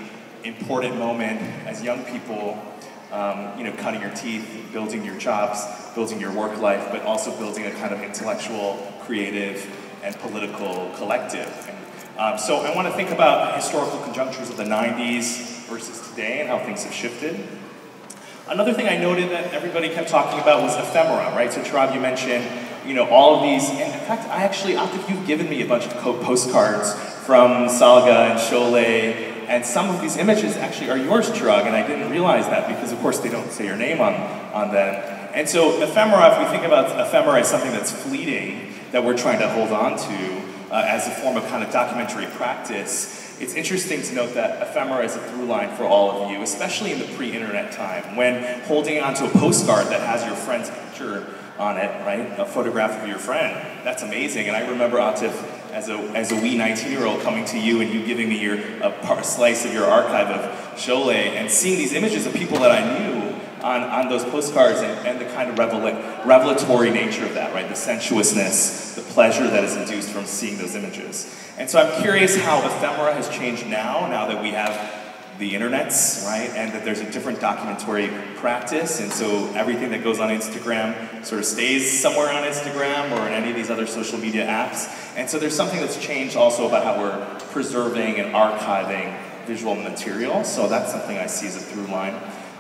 important moment as young people, cutting your teeth, building your jobs, building your work life, but also building a kind of intellectual, creative, and political collective. And, so I want to think about historical conjunctures of the 90s versus today and how things have shifted. Another thing I noted that everybody kept talking about was ephemera, right? So Turab, you mentioned, all of these, and in fact, Atif, you've given me a bunch of postcards from Salga and Cholet, and some of these images actually are yours, Chirag, and I didn't realize that because, of course, they don't say your name on them. And so ephemera, if we think about ephemera as something that's fleeting, that we're trying to hold on to as a form of kind of documentary practice, it's interesting to note that ephemera is a through line for all of you, especially in the pre-internet time, when holding onto a postcard that has your friend's picture on it, right? A photograph of your friend. That's amazing. And I remember, Atif, as a wee 19-year-old coming to you and you giving me a slice of your archive of Cholet and seeing these images of people that I knew on those postcards and the kind of revelatory nature of that, right? The sensuousness, the pleasure that is induced from seeing those images. And so I'm curious how ephemera has changed now that we have the internets, right? And that there's a different documentary practice, and so everything that goes on Instagram sort of stays somewhere on Instagram or in any of these other social media apps. And so there's something that's changed also about how we're preserving and archiving visual material. So that's something I see as a through line.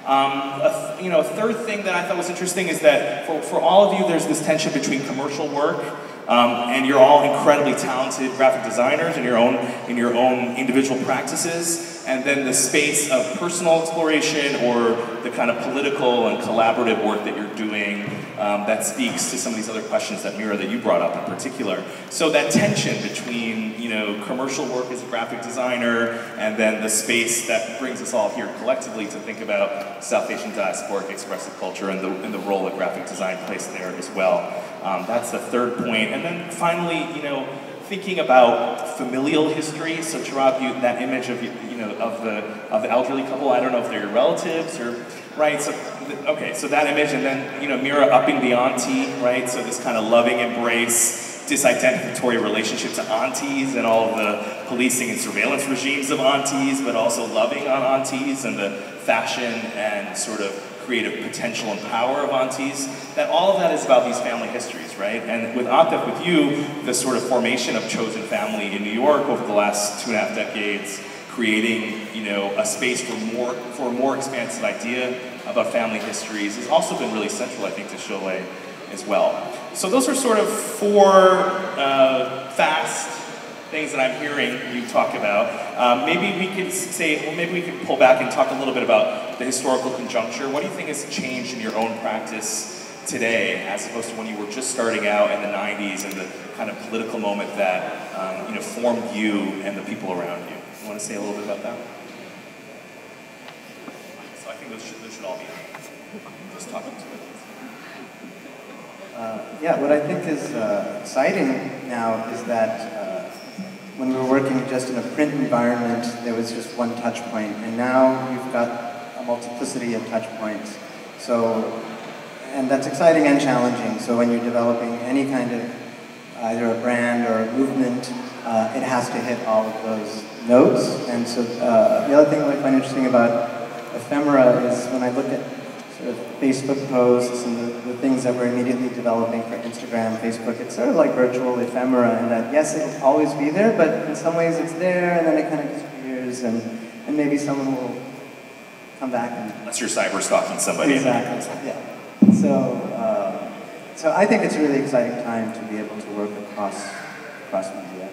A third thing that I thought was interesting is that for all of you, there's this tension between commercial work, and you're all incredibly talented graphic designers in your own individual practices, and then the space of personal exploration or the kind of political and collaborative work that you're doing that speaks to some of these other questions that Mira, that you brought up in particular. So that tension between, you know, commercial work as a graphic designer and then the space that brings us all here collectively to think about South Asian diasporic expressive culture and the role that graphic design plays there as well. That's the third point. And then finally, you know, thinking about familial history. So Chirag, that image of, you know, of the elderly couple, I don't know if they're your relatives or, right? So, okay, so that image, and then, you know, Mira upping the auntie, right? So this kind of loving embrace, disidentificatory relationship to aunties and all of the policing and surveillance regimes of aunties, but also loving on aunties and the fashion and sort of creative potential and power of aunties, that all of that is about these family histories, right? And with Atif, with you, the sort of formation of Chosen Family in New York over the last 2.5 decades, creating, you know, a space for a more expansive idea about family histories has also been really central, I think, to Cholet as well. So those are sort of 4 fast things that I'm hearing you talk about. Maybe we could say, well, maybe we could pull back and talk a little bit about the historical conjuncture. What do you think has changed in your own practice today, as opposed to when you were just starting out in the 90s and the kind of political moment that you know, formed you and the people around you? You want to say a little bit about that? So I think those should all be just talking to it. Yeah, what I think is exciting now is that when we were working just in a print environment, there was just one touch point, and now you've got a multiplicity of touch points. So, and that's exciting and challenging. So when you're developing any kind of either a brand or a movement, it has to hit all of those notes. And so the other thing I find interesting about Ephemera is when I look at sort of Facebook posts and the things that we're immediately developing for Instagram, Facebook, it's sort of like virtual ephemera, and that yes, it'll always be there, but in some ways it's there and then it kind of disappears, and maybe someone will come back and... Unless you're cyber stalking somebody. Exactly, yeah. So I think it's a really exciting time to be able to work across media.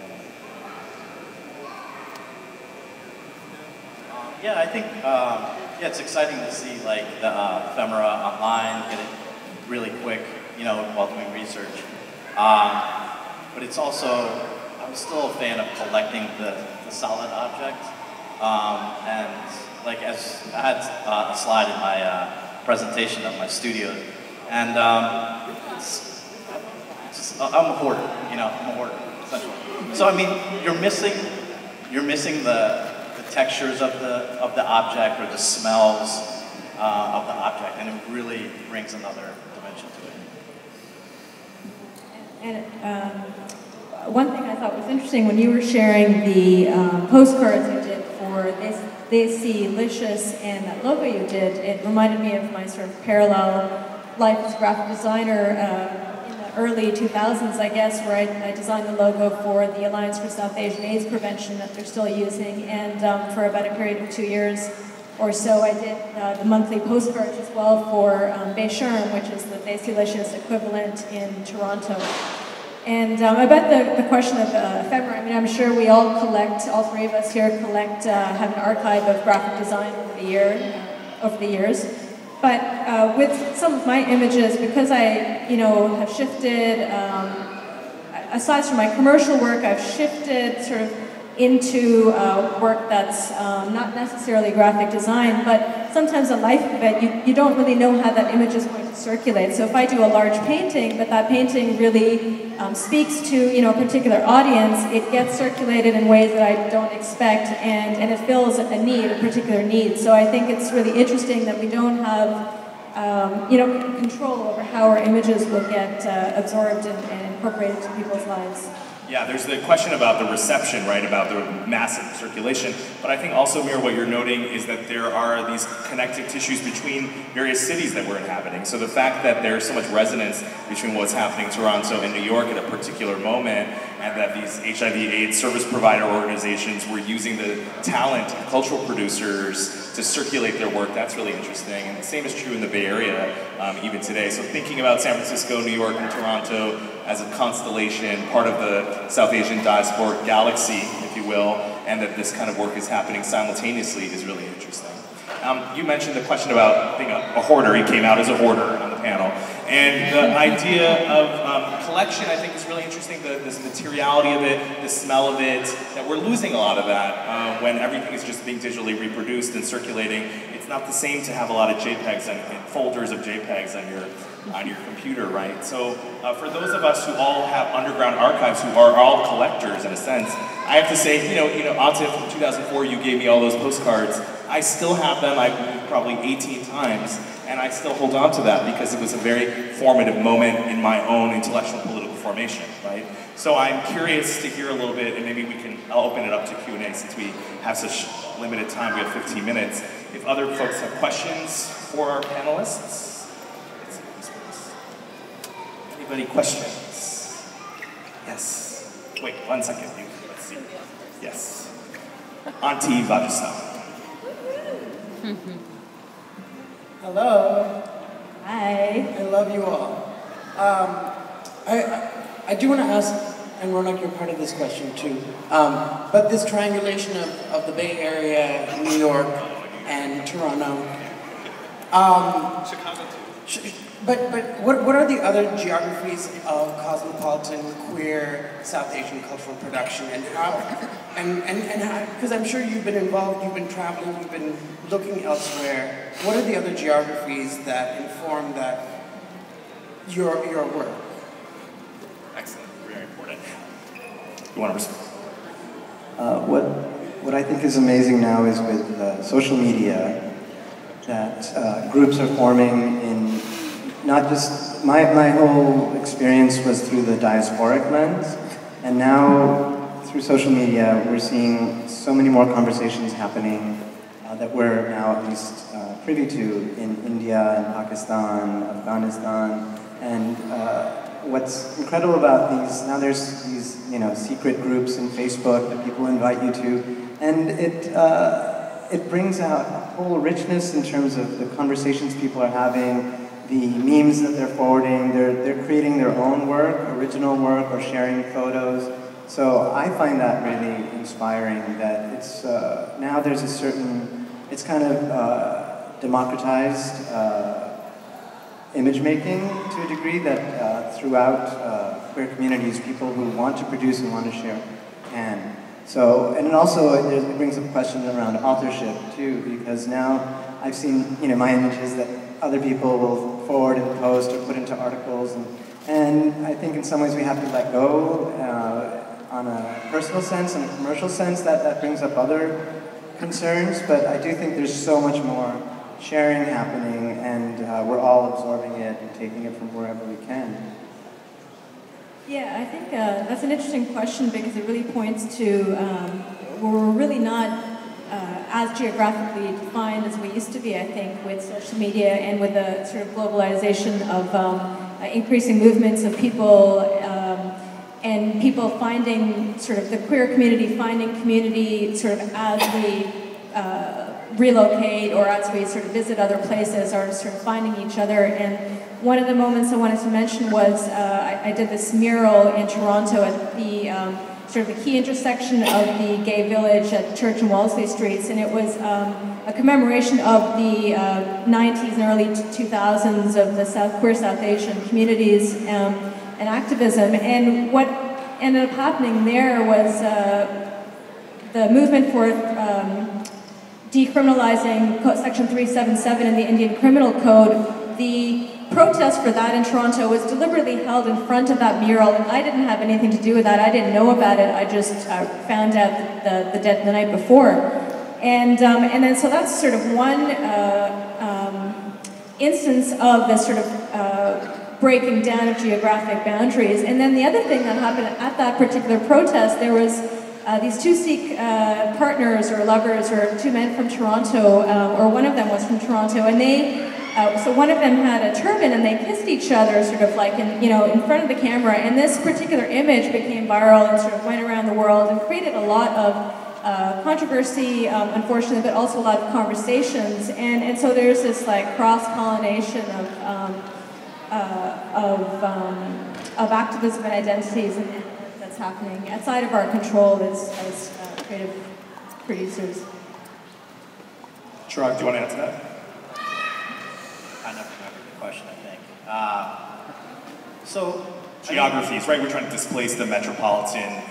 Yeah, I think yeah, it's exciting to see like the ephemera online, get it really quick, you know, while doing research. But it's also, I'm still a fan of collecting the solid object. And like as I had a slide in my presentation of my studio, and it's just, I'm a hoarder, you know, I'm a hoarder, essentially. So I mean, you're missing the textures of the object or the smells of the object, and it really brings another dimension to it. And one thing I thought was interesting when you were sharing the postcards you did for They See Licious and that logo you did, it reminded me of my sort of parallel life as a graphic designer in the early 2000s, I guess, where I designed the logo for the Alliance for South Asian AIDS Prevention that they're still using, and for about a period of 2 years or so I did the monthly postcards as well for Beishurm, which is the They See Licious equivalent in Toronto. And about the question of ephemera, I mean, I'm sure we all collect, all 3 of us here collect, have an archive of graphic design over the years. But with some of my images, because I, you know, have shifted, aside from my commercial work, I've shifted sort of into work that's not necessarily graphic design, but sometimes the life of it, you don't really know how that image is going to circulate. So if I do a large painting, but that painting really speaks to, you know, a particular audience, it gets circulated in ways that I don't expect, and it fills a need, a particular need. So I think it's really interesting that we don't have, you know, control over how our images will get absorbed and incorporated into people's lives. Yeah, there's the question about the reception, right, about the massive circulation. But I think also, Mira, what you're noting is that there are these connective tissues between various cities that we're inhabiting. So the fact that there's so much resonance between what's happening in Toronto and New York at a particular moment, and that these HIV/AIDS service provider organizations were using the talent of cultural producers to circulate their work, that's really interesting. And the same is true in the Bay Area even today. So thinking about San Francisco, New York, and Toronto as a constellation, part of the South Asian diasporic galaxy, if you will, and that this kind of work is happening simultaneously is really interesting. You mentioned the question about being a hoarder. He came out as a hoarder on the panel. And the idea of collection, I think, is really interesting. This materiality of it, the smell of it, that we're losing a lot of that when everything is just being digitally reproduced and circulating. It's not the same to have a lot of JPEGs and folders of JPEGs on your computer, right? So for those of us who all have underground archives, who are all collectors in a sense, I have to say, Atif, from 2004, you gave me all those postcards. I still have them. I've moved probably 18 times, and I still hold on to that because it was a very formative moment in my own intellectual and political formation, right? So I'm curious to hear a little bit, and maybe I'll open it up to Q&A since we have such limited time. We have 15 minutes. If other folks have questions for our panelists. Anybody questions? Yes. Wait, 1 second. Let's see. Yes. Auntie Vajasam. Hello. Hi. I love you all. I do want to ask, and Ronak, you're part of this question too, but this triangulation of the Bay Area, New York, and Toronto. Chicago too. But what are the other geographies of cosmopolitan, queer, South Asian cultural production, and how, because I'm sure you've been involved, you've been traveling, you've been looking elsewhere. What are the other geographies that inform your work? Excellent, very important. You want to respond? What I think is amazing now is with social media that groups are forming in not just, my whole experience was through the diasporic lens, and now through social media we're seeing so many more conversations happening that we're now at least privy to in India and Pakistan, Afghanistan, and what's incredible about these, now there's these secret groups in Facebook that people invite you to, and it brings out a whole richness in terms of the conversations people are having, the memes that they're forwarding, they're creating their own work, original work, or sharing photos. So I find that really inspiring that it's, now there's a certain, it's kind of democratized image making to a degree that throughout queer communities, people who want to produce and want to share can. So, and it also, it brings up a question around authorship too, because now I've seen, my images that other people will forward and post or put into articles, and I think in some ways we have to let go on a personal sense and a commercial sense. That brings up other concerns, but I do think there's so much more sharing happening, and we're all absorbing it and taking it from wherever we can. Yeah, I think that's an interesting question because it really points to where we're really not as geographically defined as we used to be, I think, with social media and with the sort of globalization of increasing movements of people and people finding sort of the queer community, finding community sort of as we relocate or as we sort of visit other places or sort of finding each other. And one of the moments I wanted to mention was I did this mural in Toronto at the sort of the key intersection of the gay village at Church and Wellesley Streets, and it was a commemoration of the 90s and early 2000s of the queer South Asian communities and activism. And what ended up happening there was the movement for decriminalizing Section 377 in the Indian Criminal Code. The protest for that in Toronto was deliberately held in front of that mural, and I didn't have anything to do with that. I didn't know about it. I just found out the night before. And then so that's sort of one instance of the sort of breaking down of geographic boundaries. And then the other thing that happened at that particular protest, there was these two Sikh partners or lovers, or two men from Toronto, or one of them was from Toronto, and they, so one of them had a turban and they kissed each other sort of like in front of the camera, and this particular image became viral and sort of went around the world and created a lot of controversy, unfortunately, but also a lot of conversations, and so there's this like cross-pollination of activism and identities that's happening outside of our control as creative producers. Chirag, do you want to answer that? I never remember the question, I think. Geographies, right? We're trying to displace the metropolitan,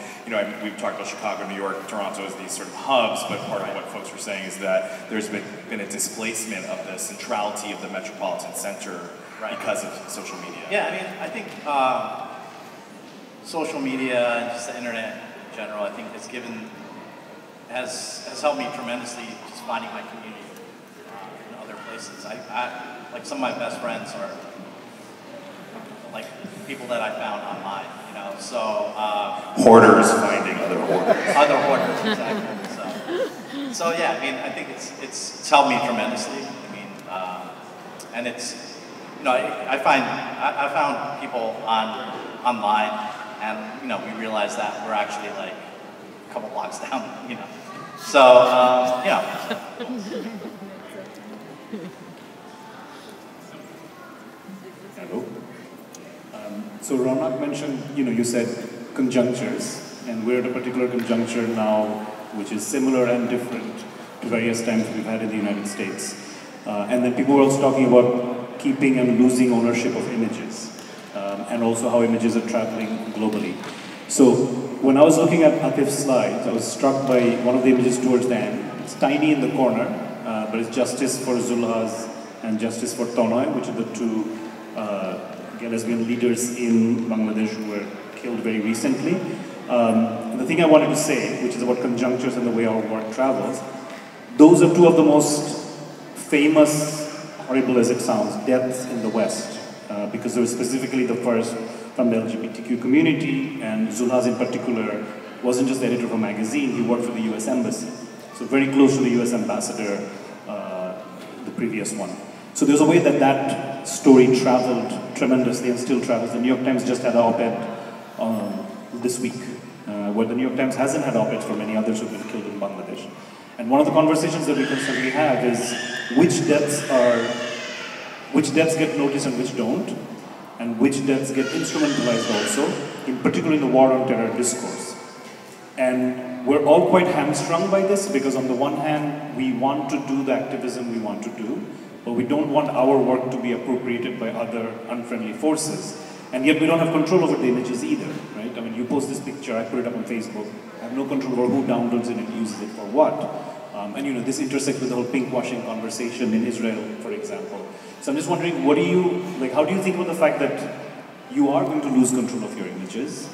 we've talked about Chicago, New York, Toronto as these sort of hubs, but part of what folks were saying is that there's been a displacement of the centrality of the metropolitan center because of social media. Yeah, I mean, I think social media and just the internet in general, I think has helped me tremendously just finding my community in other places. Like some of my best friends are like people that I found online, so. Hoarders finding other hoarders. Other hoarders, exactly. So yeah, I mean, I think it's helped me tremendously. I mean, and it's, I found people online, and we realized that we're actually like a couple blocks down, So Hello. So Ronak mentioned, you said conjunctures, and we're at a particular conjuncture now, which is similar and different to various times we've had in the United States. And then people were also talking about keeping and losing ownership of images, and also how images are traveling globally. So when I was looking at Atif's slides, I was struck by one of the images towards the end. It's tiny in the corner, but it's justice for Zulhas and justice for Tonoy, which are the two lesbian leaders in Bangladesh who were killed very recently. The thing I wanted to say, which is about conjunctures and the way our work travels, those are two of the most famous, horrible as it sounds, deaths in the West, because they were specifically the first from the LGBTQ community, and Zulhas in particular wasn't just the editor of a magazine, he worked for the US Embassy. So very close to the US ambassador, the previous one. So there's a way that that story traveled tremendously and still travels. The New York Times just had an op-ed this week, where the New York Times hasn't had op-eds for many others who've been killed in Bangladesh. And one of the conversations that we constantly have is which deaths get noticed and which don't, and which deaths get instrumentalized also, in particular in the war on terror discourse. And we're all quite hamstrung by this, because on the one hand, we want to do the activism we want to do, but we don't want our work to be appropriated by other unfriendly forces. And yet we don't have control over the images either, right? I mean, you post this picture, I put it up on Facebook, I have no control over who downloads it and uses it for what. And this intersects with the whole pinkwashing conversation in Israel, for example. So I'm just wondering, how do you think about the fact that you are going to lose control of your images,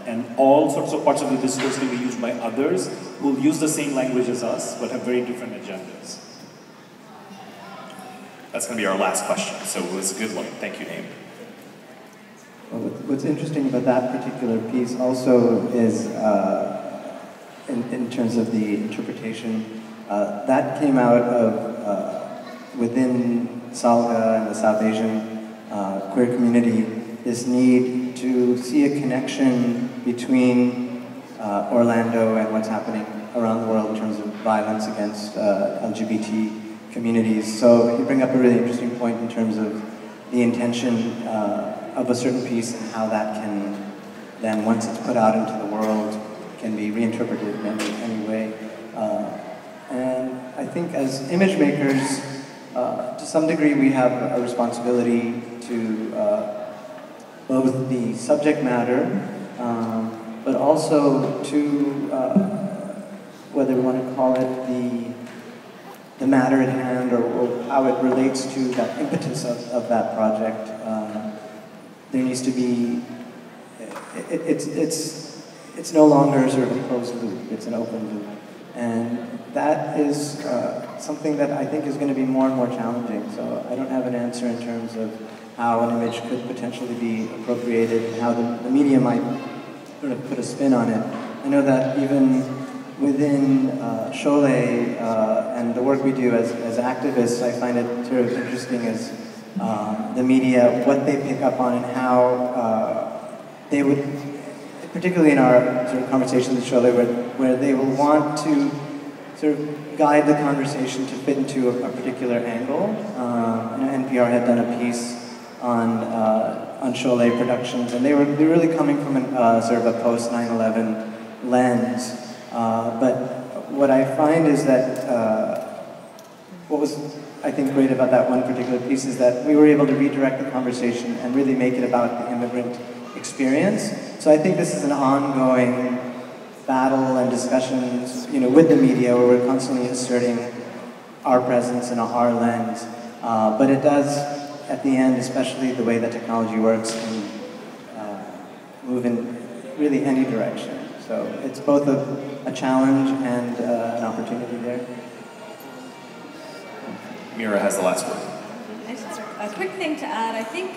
and all sorts of parts of the discourse can be used by others who will use the same language as us, but have very different agendas? That's going to be our last question, so it was a good one. Thank you, Naim. Well, what's interesting about that particular piece also is, in terms of the interpretation, that came out of within Salga and the South Asian queer community, this need to see a connection between Orlando and what's happening around the world in terms of violence against LGBT communities. So you bring up a really interesting point in terms of the intention of a certain piece and how that can then, once it's put out into the world, can be reinterpreted in any way. And I think as image makers, to some degree we have a responsibility to both the subject matter, but also to, whether we want to call it the matter at hand, or how it relates to that impetus of that project. There needs to be, it's no longer sort of a closed loop, it's an open loop. And that is something that I think is going to be more and more challenging. So I don't have an answer in terms of how an image could potentially be appropriated and how the media might sort of put a spin on it. I know that even within Sholay and the work we do as activists, I find it sort of interesting as the media, what they pick up on and how they would, particularly in our sort of conversations with Sholay, where they will want to sort of guide the conversation to fit into a particular angle. NPR had done a piece on Sholay Productions, and they're really coming from sort of a post 9/11 lens. But what I find is that what was, I think, great about that one particular piece is that we were able to redirect the conversation and really make it about the immigrant experience. So I think this is an ongoing battle and discussions, with the media, where we're constantly asserting our presence and our lens. But it does, at the end, especially the way that technology works, can move in really any direction. So it's both a challenge and an opportunity there. Mira has the last word. A quick thing to add, I think,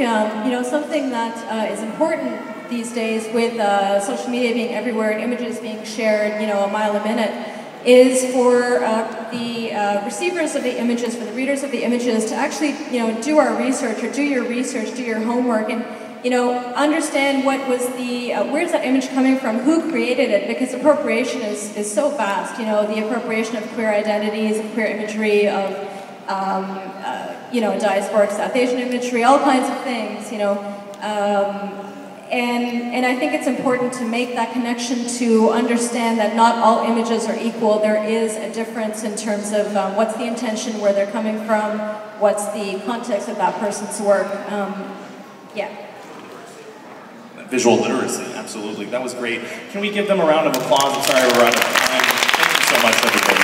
something that is important these days with social media being everywhere and images being shared, a mile a minute, is for the receivers of the images, for the readers of the images to actually, do our research or do your research, do your homework, and, understand what was where's that image coming from, who created it, because appropriation is so vast, the appropriation of queer identities, of queer imagery, of diasporic South Asian imagery, all kinds of things, and I think it's important to make that connection to understand that not all images are equal. There is a difference in terms of what's the intention, where they're coming from, what's the context of that person's work. Visual literacy, absolutely. That was great. Can we give them a round of applause? I'm sorry we're out of time. Thank you so much, everybody.